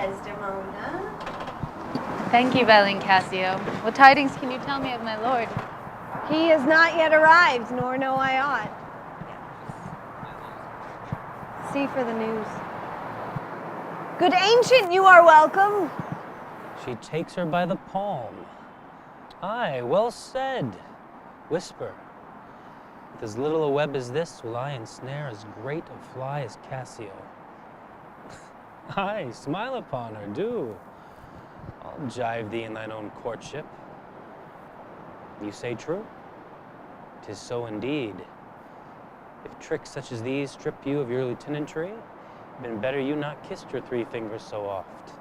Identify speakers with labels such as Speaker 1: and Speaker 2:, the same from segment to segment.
Speaker 1: Desdemona.
Speaker 2: Thank you, Belle and Cassio. What tidings can you tell me of my lord?
Speaker 1: He has not yet arrived, nor know I aught. See for the news. Good ancient, you are welcome.
Speaker 3: She takes her by the palm. Aye, well said. Whisper. With as little a web as this will I ensnare as great a fly as Cassio. Aye, smile upon her, do. I'll jive thee in thine own courtship. You say true? 'Tis so indeed. If tricks such as these strip you of your lieutenantry, been better you not kissed your 3 fingers so oft.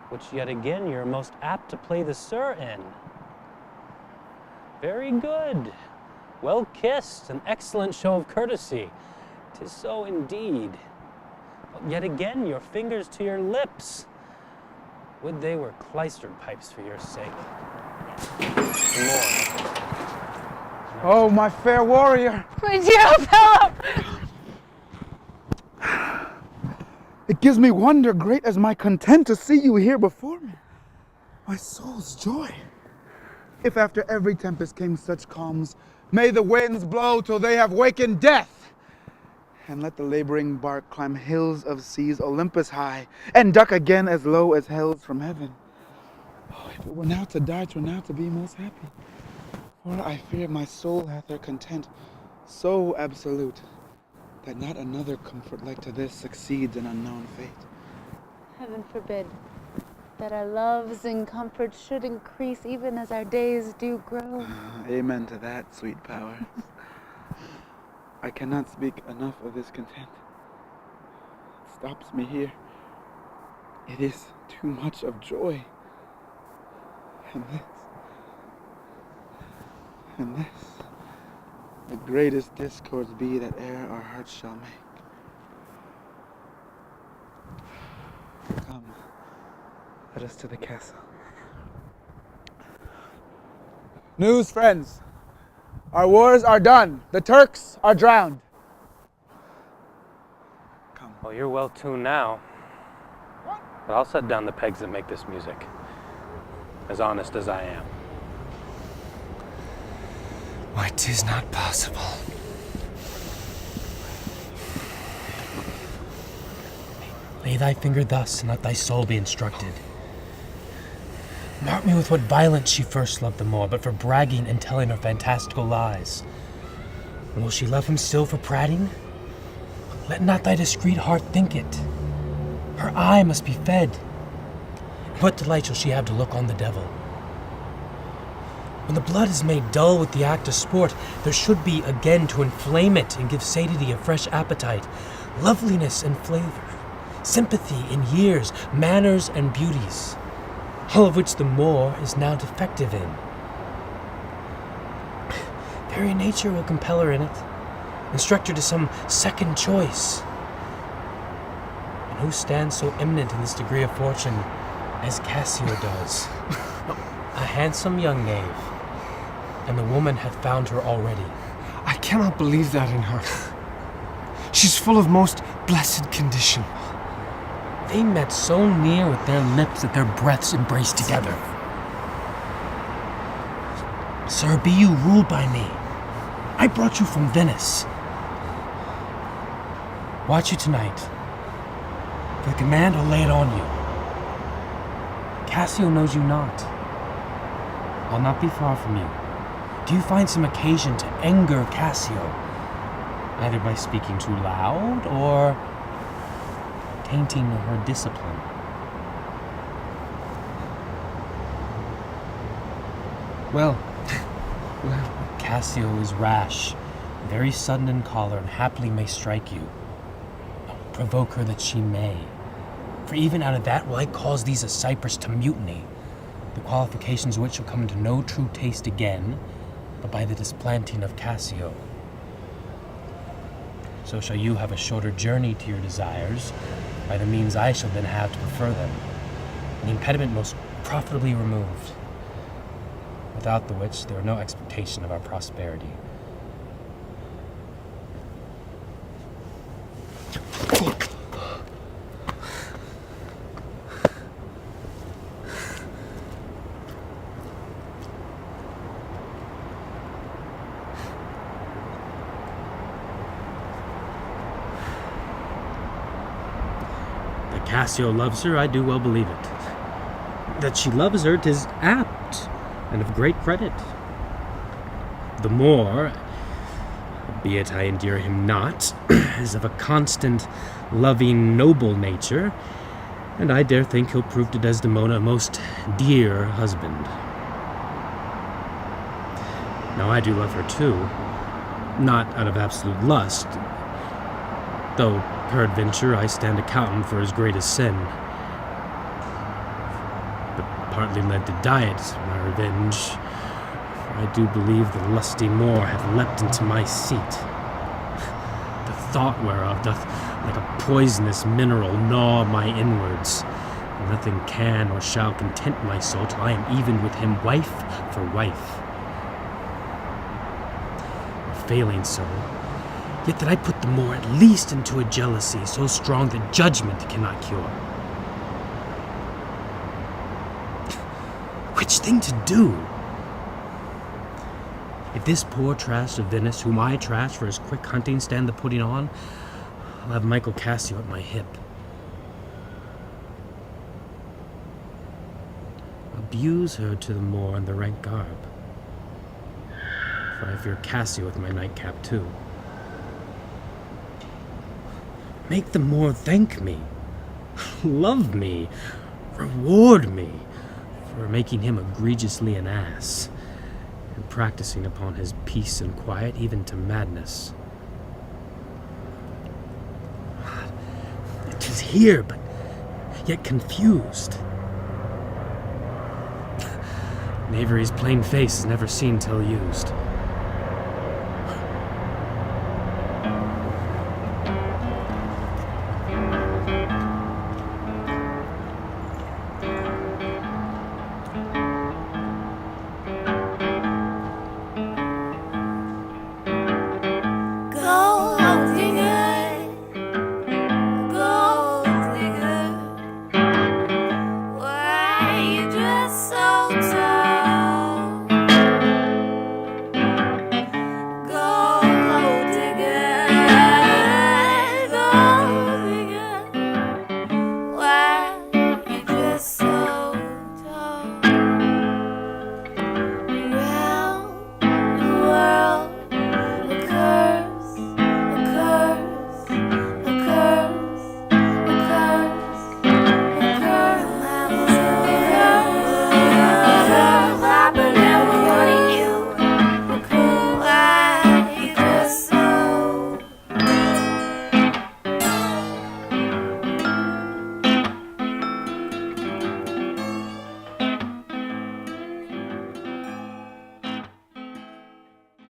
Speaker 3: Which yet again you're most apt to play the sir in. Very good. Well kissed, an excellent show of courtesy. 'Tis so indeed. But yet again your fingers to your lips. Would they were cloistered pipes for your sake. More.
Speaker 4: Oh, my fair warrior.
Speaker 2: My dear Othello!
Speaker 4: It gives me wonder great as my content to see you here before me. My soul's joy. If after every tempest came such calms, may the winds blow till they have wakened death. And let the laboring bark climb hills of seas Olympus high, and duck again as low as hells from heaven. Oh, if it were now to die, 'twere now to be most happy. For I fear my soul hath her content so absolute, that not another comfort like to this succeeds an unknown fate.
Speaker 2: Heaven forbid that our loves and comforts should increase even as our days do grow.
Speaker 4: Amen to that, sweet powers. I cannot speak enough of this content. It stops me here. It is too much of joy. And this, the greatest discords be that e'er our hearts shall make. Come, let us to the castle. News, friends. Our wars are done. The Turks are drowned. Come.
Speaker 3: Well, you're well tuned now. But I'll set down the pegs that make this music. As honest as I am.
Speaker 5: Why, 'tis not possible. Lay thy finger thus, and let thy soul be instructed. Mark me with what violence she first loved the more, but for bragging and telling her fantastical lies. And will she love him still for prating? Let not thy discreet heart think it. Her eye must be fed. What delight shall she have to look on the devil? When the blood is made dull with the act of sport, there should be again to inflame it and give satiety a fresh appetite, loveliness and flavor, sympathy in years, manners and beauties, all of which the more is now defective in. Very nature will compel her in it, instruct her to some second choice. And who stands so eminent in this degree of fortune as Cassio does? A handsome young knave, and the woman hath found her already.
Speaker 6: I cannot believe that in her. She's full of most blessed condition.
Speaker 5: They met so near with their lips that their breaths embraced together. Sir, be you ruled by me. I brought you from Venice. Watch you tonight. For the command, I'll lay it on you. Cassio knows you not. I'll not be far from you. Do you find some occasion to anger Cassio, either by speaking too loud or tainting her discipline?
Speaker 6: Well,
Speaker 5: Cassio is rash, very sudden in choler, and haply may strike you. Provoke her that she may. For even out of that will I cause these a CYPRUS to mutiny, the qualifications of which shall come into no true taste again, but by the displanting of Cassio. So shall you have a shorter journey to your desires, by the means I shall then have to prefer them, and the impediment most profitably removed, without the which there are no expectation of our prosperity. That Cassio loves her, I do well believe it. That she loves her, 'tis apt, and of great credit. The more, albeit I endear him not, is of a constant, loving, noble nature, and I dare think he'll prove to Desdemona a most dear husband. Now I do love her too, not out of absolute lust, though peradventure I stand accountant for his greatest sin, but partly led to diet my revenge, for I do believe the lusty Moor hath leapt into my seat, the thought whereof doth like a poisonous mineral gnaw my inwards, and nothing can or shall content my soul till I am even with him wife for wife. Failing so, yet that I put the Moor at least into a jealousy so strong that judgment cannot cure. Which thing to do? If this poor trash of Venice, whom I trash for his quick hunting, stand the putting on, I'll have Michael Cassio at my hip. Abuse her to the Moor in the rank garb, for I fear Cassio with my nightcap too. Make the Moor thank me, love me, reward me for making him egregiously an ass, and practicing upon his peace and quiet even to madness. 'Tis here, but yet confused. Knavery's plain face is never seen till used.